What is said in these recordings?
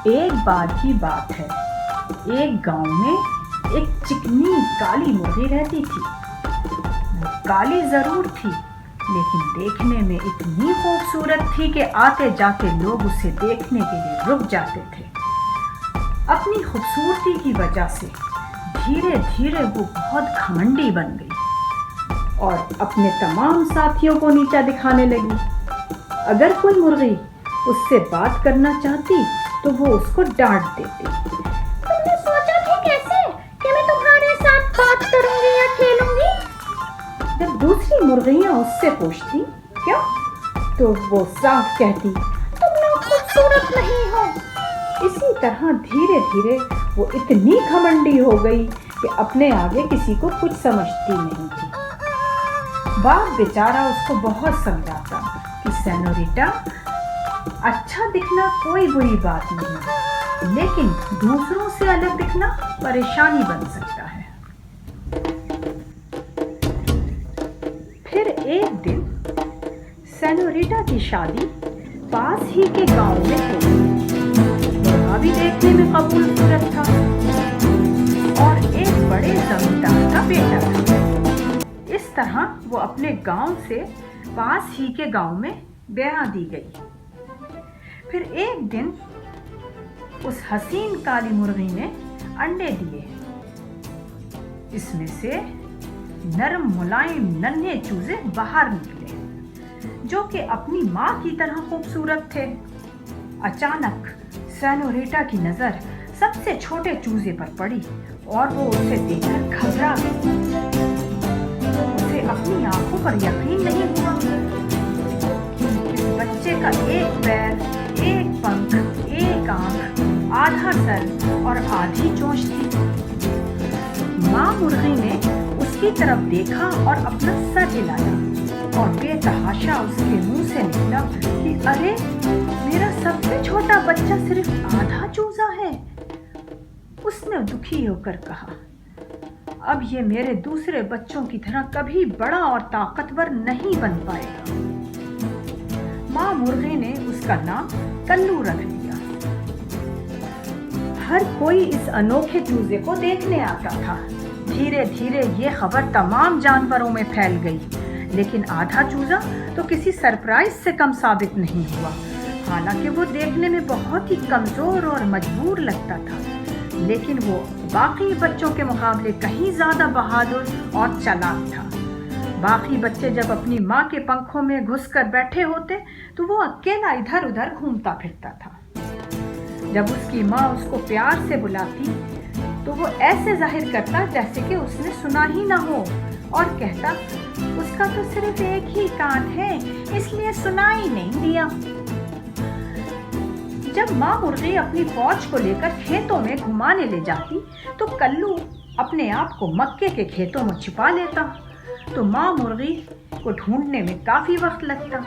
ایک بار کی بات ہے، ایک گاؤں میں ایک چکنی کالی مرغی رہتی تھی۔ وہ کالی ضرور تھی لیکن دیکھنے میں اتنی خوبصورت تھی کہ آتے جاتے لوگ اسے دیکھنے کے لیے رک جاتے تھے۔ اپنی خوبصورتی کی وجہ سے دھیرے دھیرے وہ بہت گھمنڈی بن گئی اور اپنے تمام ساتھیوں کو نیچا دکھانے لگی۔ اگر کوئی مرغی اس سے بات کرنا چاہتی تو وہ اس کو ڈانٹ دیتی۔ تم نے سوچا بھی کیسے کہ میں تمہارے ساتھ بات کروں گی یا کھیلوں گی؟ جب دوسری مرغیاں اس سے پوچھتی کیوں تو وہ صاف کہتی تم لوگ خوبصورت نہیں ہو۔ اسی طرح دھیرے دھیرے وہ اتنی گھمنڈی ہو گئی کہ اپنے آگے کسی کو کچھ سمجھتی نہیں تھی۔ باپ بیچارہ اس کو بہت سمجھاتا کہ سینوریٹا، اچھا دکھنا کوئی بری بات نہیں، لیکن دوسروں سے الگ دکھنا پریشانی بن سکتا ہے۔ پھر ایک دن سینوریٹا کی شادی پاس ہی کے گاؤں میں ہو گئی۔ مرغا بھی دیکھنے میں قبول صورت تھا اور ایک بڑے زمیندار کا بیٹا تھا۔ اس طرح وہ اپنے گاؤں سے پاس ہی کے گاؤں میں بیاہ دی گئی۔ پھر ایک دن اس حسین کالی مرغی نے انڈے دیے۔ اس میں سے نرم ملائم ننھے چوزے باہر نکلے جو کہ اپنی ماں کی طرح خوبصورت تھے۔ اچانک سینوریٹا کی نظر سب سے چھوٹے چوزے پر پڑی اور وہ اسے دیکھ کر گھبرا گئی۔ اسے اپنی آنکھوں پر یقین نہیں ہوا۔ اس بچے کا ایک پیر، ایک پنکھ، ایک آنکھ، آدھا سر اور آدھی چونچ تھی۔ ماں مرغی نے اس کی طرف دیکھا اور اپنا سر ہلایا اور بے تحاشا اس کے منہ سے نکلا کہ ارے میرا سب سے چھوٹا بچہ صرف آدھا چوزا ہے۔ اس نے دکھی ہو کر کہا اب یہ میرے دوسرے بچوں کی طرح کبھی بڑا اور طاقتور نہیں بن پائے گا۔ ماں مرغی نے اس کا نام کلو رکھ دیا۔ ہر کوئی اس انوکھے چوزے کو دیکھنے آتا تھا۔ دھیرے دھیرے یہ خبر تمام جانوروں میں پھیل گئی، لیکن آدھا چوزا تو کسی سرپرائز سے کم ثابت نہیں ہوا۔ حالانکہ وہ دیکھنے میں بہت ہی کمزور اور مجبور لگتا تھا، لیکن وہ باقی بچوں کے مقابلے کہیں زیادہ بہادر اور چالاک تھا۔ باقی بچے جب اپنی ماں کے پنکھوں میں گھس کر بیٹھے ہوتے تو وہ اکیلا ادھر ادھر گھومتا پھرتا تھا۔ جب اس کی ماں اس کو پیار سے بلاتی تو وہ ایسے ظاہر کرتا جیسے کہ اس نے سنا ہی نہ ہو اور کہتا اس کا تو صرف ایک ہی کان ہے اس لیے سنائی نہیں دیا۔ جب ماں مرغی اپنی فوج کو لے کر کھیتوں میں گھمانے لے جاتی تو کلو اپنے آپ کو مکے کے کھیتوں میں چھپا لیتا تو ماں مرغی کو ڈھونڈنے میں کافی وقت لگتا۔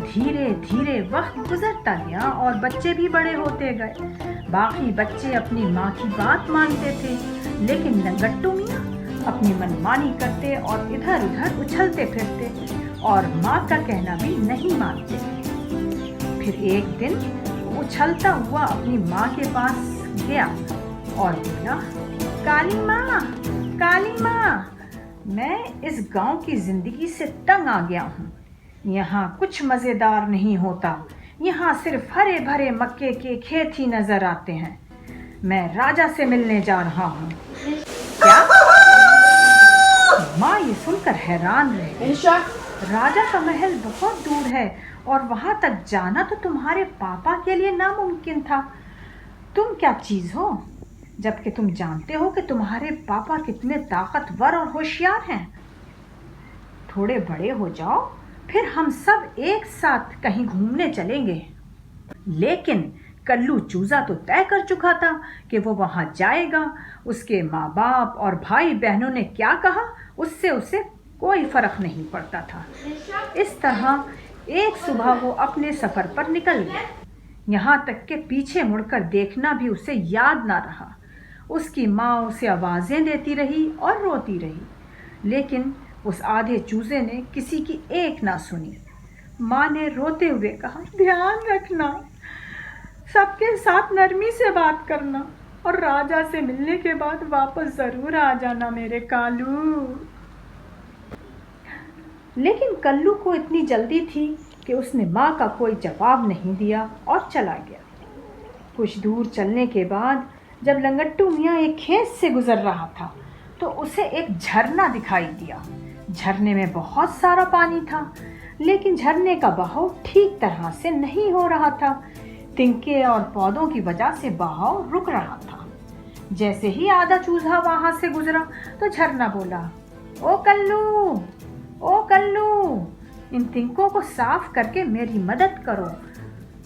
دھیرے دھیرے وقت گزرتا گیا اور بچے بھی بڑے ہوتے گئے۔ باقی بچے اپنی ماں کی بات مانتے تھے، لیکن لنگٹو میاں اپنی منمانی کرتے اور ادھر ادھر اچھلتے پھرتے اور ماں کا کہنا بھی نہیں مانتے تھے۔ پھر ایک دن اچھلتا ہوا اپنی ماں کے پاس گیا اور بولا کالی ماں، کالی ماں، میں اس گاؤں کی زندگی سے تنگ آ گیا ہوں۔ یہاں کچھ مزیدار نہیں ہوتا، یہاں صرف ہرے بھرے مکے کے کھیت ہی نظر آتے ہیں۔ میں راجا سے ملنے جا رہا ہوں۔ کیا؟ ماں یہ سن کر حیران رہ گئی۔ راجا کا محل بہت دور ہے اور وہاں تک جانا تو تمہارے پاپا کے لیے ناممکن تھا۔ تم کیا چیز ہو جبکہ تم جانتے ہو کہ تمہارے پاپا کتنے طاقتور اور ہوشیار ہیں؟ تھوڑے بڑے ہو جاؤ پھر ہم سب ایک ساتھ کہیں گھومنے چلیں گے۔ لیکن کلو چوزا تو طے کر چکا تھا کہ وہ وہاں جائے گا۔ اس کے ماں باپ اور بھائی بہنوں نے کیا کہا اس سے اسے کوئی فرق نہیں پڑتا تھا۔ اس طرح ایک صبح وہ اپنے سفر پر نکل گیا، یہاں تک کہ پیچھے مڑ کر دیکھنا بھی اسے یاد نہ رہا۔ اس کی ماں اسے آوازیں دیتی رہی اور روتی رہی، لیکن اس آدھے چوزے نے کسی کی ایک نہ سنی۔ ماں نے روتے ہوئے کہا دھیان رکھنا، सबके साथ नरमी से बात करना और राजा से मिलने के बाद वापस जरूर आ जाना मेरे कालू। लेकिन कल्लू को इतनी जल्दी थी कि उसने माँ का कोई जवाब नहीं दिया और चला गया। कुछ दूर चलने के बाद जब लंगट्टू मियाँ एक खेत से गुजर रहा था तो उसे एक झरना दिखाई दिया। झरने में बहुत सारा पानी था, लेकिन झरने का बहाव ठीक तरह से नहीं हो रहा था। तिनके और पौधों की वजह से बहाव रुक रहा था। जैसे ही आधा चूजा वहां से गुजरा तो झरना बोला, ओ कल्लू, ओ कल्लू, इन तिनकों को साफ करके मेरी मदद करो।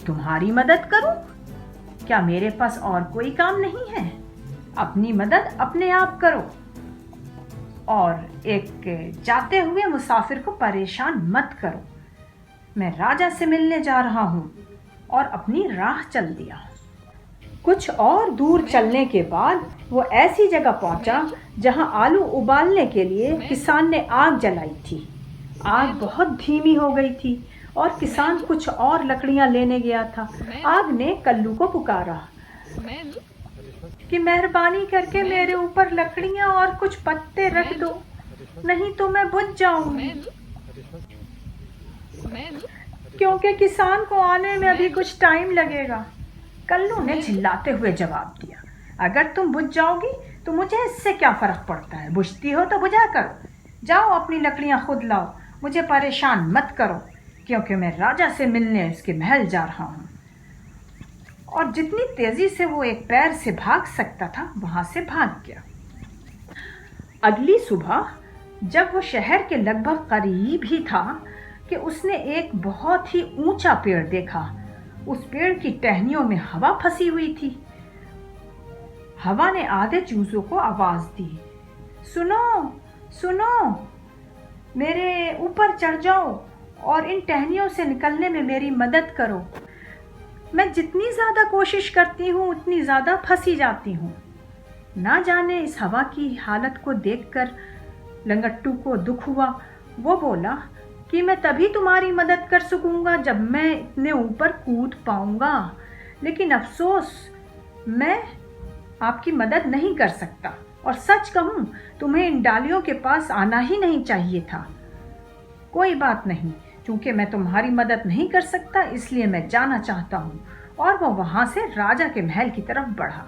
तुम्हारी मदद करूं? क्या मेरे पास और कोई काम नहीं है? अपनी मदद अपने आप करो और एक जाते हुए मुसाफिर को परेशान मत करो। मैं राजा से मिलने जा रहा हूँ। और अपनी राह चल दिया। कुछ और दूर चलने के बाद वो ऐसी जगह पहुंचा जहां आलू उबालने के लिए किसान ने आग जलाई थी। आग बहुत धीमी हो गई थी और किसान कुछ और लकड़ियां लेने गया था। आग ने कल्लू को पुकारा कि मेहरबानी करके मेरे ऊपर लकड़ियां और कुछ पत्ते रख दो, नहीं तो मैं बुझ जाऊंगी। क्योंकि किसान को आने में अभी कुछ टाइम लगेगा। कल्लू ने चिल्लाते हुए जवाब दिया, अगर तुम बुझ जाओगी तो मुझे इससे क्या फर्क पड़ता है? बुझती हो तो बुझा करो। जाओ अपनी लकड़ियां खुद लाओ, मुझे परेशान मत करो, क्योंकि मैं राजा से मिलने उसके महल जा रहा हूँ। और जितनी तेजी से वो एक पैर से भाग सकता था वहां से भाग गया। अगली सुबह जब वो शहर के लगभग करीब ही था कि उसने एक बहुत ही ऊंचा पेड़ देखा। उस पेड़ की टहनियों में हवा फंसी हुई थी। हवा ने आधे चूजों को आवाज दी, सुनो सुनो, मेरे ऊपर चढ़ जाओ और इन टहनियों से निकलने में मेरी मदद करो। मैं जितनी ज्यादा कोशिश करती हूँ उतनी ज्यादा फंसी जाती हूँ। ना जाने इस हवा की हालत को देखकर लंगट्टू को दुख हुआ। वो बोला कि मैं तभी तुम्हारी मदद कर सकूंगा जब मैं इतने ऊपर कूद पाऊंगा, लेकिन अफसोस मैं आपकी मदद नहीं कर सकता। और सच कहूं, तुम्हें इन डालियों के पास आना ही नहीं चाहिए था। कोई बात नहीं, क्योंकि मैं तुम्हारी मदद नहीं कर सकता इसलिए मैं जाना चाहता हूँ। और वो वहां से राजा के महल की तरफ बढ़ा।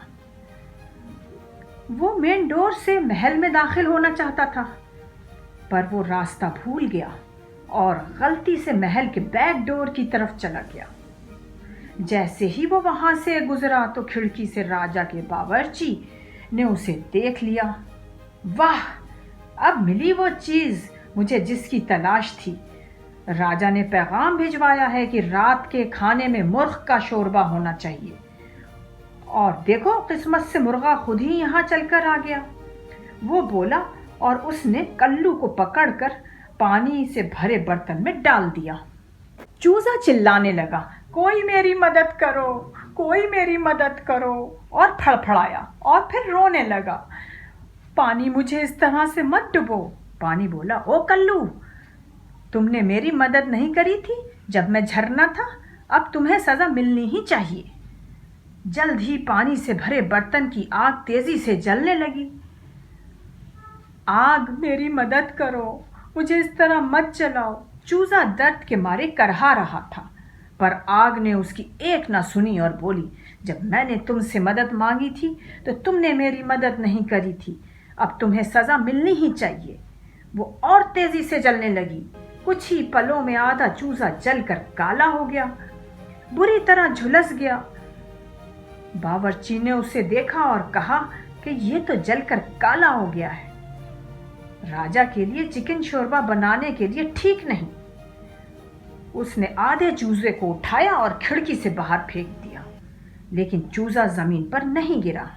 वो मेन डोर से महल में दाखिल होना चाहता था, पर वो रास्ता भूल गया और गलती से महल के बैक डोर की तरफ चला गया। जैसे ही वो वहां से गुजरा तो खिड़की से राजा के बावर्ची ने उसे देख लिया। वाह, अब मिली वो चीज मुझे जिसकी तलाश थी। राजा ने पैगाम भिजवाया है कि रात के खाने में मुर्ग का शोरबा होना चाहिए। और देखो, किस्मत से मुर्गा खुद ही यहाँ चलकर आ गया। वो बोला और उसने कल्लू को पकड़कर पानी से भरे बर्तन में डाल दिया। चूजा चिल्लाने लगा, कोई मेरी मदद करो, कोई मेरी मदद करो, और फड़फड़ाया और फिर रोने लगा। पानी, मुझे इस तरह से मत डुबो। पानी बोला, ओ कल्लू, तुमने मेरी मदद नहीं करी थी जब मैं झरना था, अब तुम्हें सजा मिलनी ही चाहिए। जल्द ही पानी से भरे बर्तन की आग तेजी से जलने लगी। आग, मेरी मदद करो, मुझे इस तरह मत जलाओ। चूजा दर्द के मारे करहा रहा था, पर आग ने उसकी एक ना सुनी और बोली, जब मैंने तुमसे मदद मांगी थी तो तुमने मेरी मदद नहीं करी थी, अब तुम्हें सजा मिलनी ही चाहिए। वो और तेजी से जलने लगी। कुछ ही पलों में आधा चूजा जलकर काला हो गया, बुरी तरह झुलस गया। बावर्ची ने उसे देखा और कहा कि ये तो जलकर काला हो गया है। राजा के लिए चिकन शोरबा बनाने के लिए ठीक नहीं। उसने आधे चूजे को उठाया और खिड़की से बाहर फेंक दिया, लेकिन चूजा जमीन पर नहीं गिरा।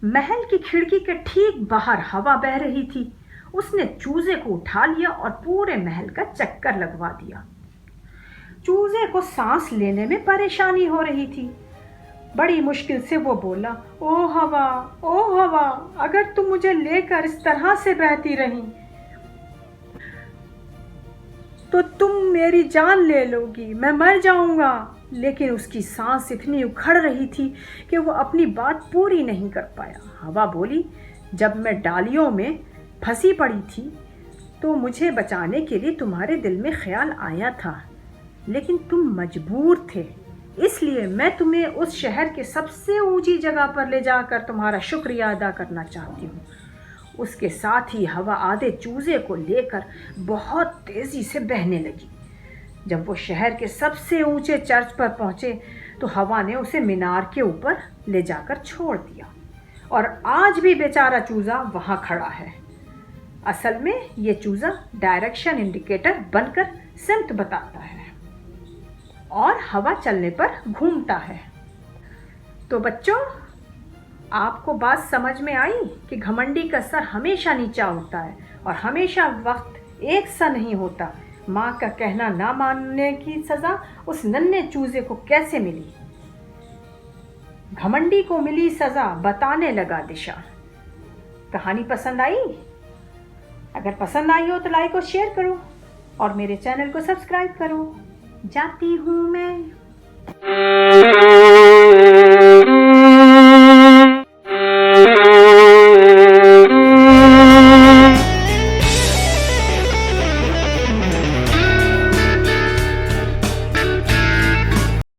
महल की खिड़की के ठीक बाहर हवा बह रही थी। उसने चूजे को उठा लिया और पूरे महल का चक्कर लगवा दिया। चूजे को सांस लेने में परेशानी हो रही थी। बड़ी मुश्किल से वो बोला, ओ हवा, ओ हवा, अगर तुम मुझे लेकर इस तरह से बहती रही तो तुम मेरी जान ले लोगी, मैं मर जाऊंगा। लेकिन उसकी सांस इतनी उखड़ रही थी कि वो अपनी बात पूरी नहीं कर पाया। हवा बोली, जब मैं डालियों में फंसी पड़ी थी तो मुझे बचाने के लिए तुम्हारे दिल में ख्याल आया था, लेकिन तुम मजबूर थे, इसलिए मैं तुम्हें उस शहर के सबसे ऊंची जगह पर ले जाकर तुम्हारा शुक्रिया अदा करना चाहती हूँ। उसके साथ ही हवा आधे चूजे को लेकर बहुत तेजी से बहने लगी। जब वो शहर के सबसे ऊंचे चर्च पर पहुंचे तो हवा ने उसे मीनार के ऊपर ले जाकर छोड़ दिया, और आज भी बेचारा चूजा वहां खड़ा है। असल में ये चूजा डायरेक्शन इंडिकेटर बनकर सिमत बताता है और हवा चलने पर घूमता है। तो बच्चों, आपको बात समझ में आई कि घमंडी का सर हमेशा नीचा होता है और हमेशा वक्त एक सा नहीं होता। माँ का कहना ना मानने की सजा उस नन्हे चूजे को कैसे मिली? घमंडी को मिली सजा, बताने लगा दिशा। कहानी पसंद आई? अगर पसंद आई हो तो लाइक और शेयर करो और मेरे चैनल को सब्सक्राइब करो। जाती हूँ मैं।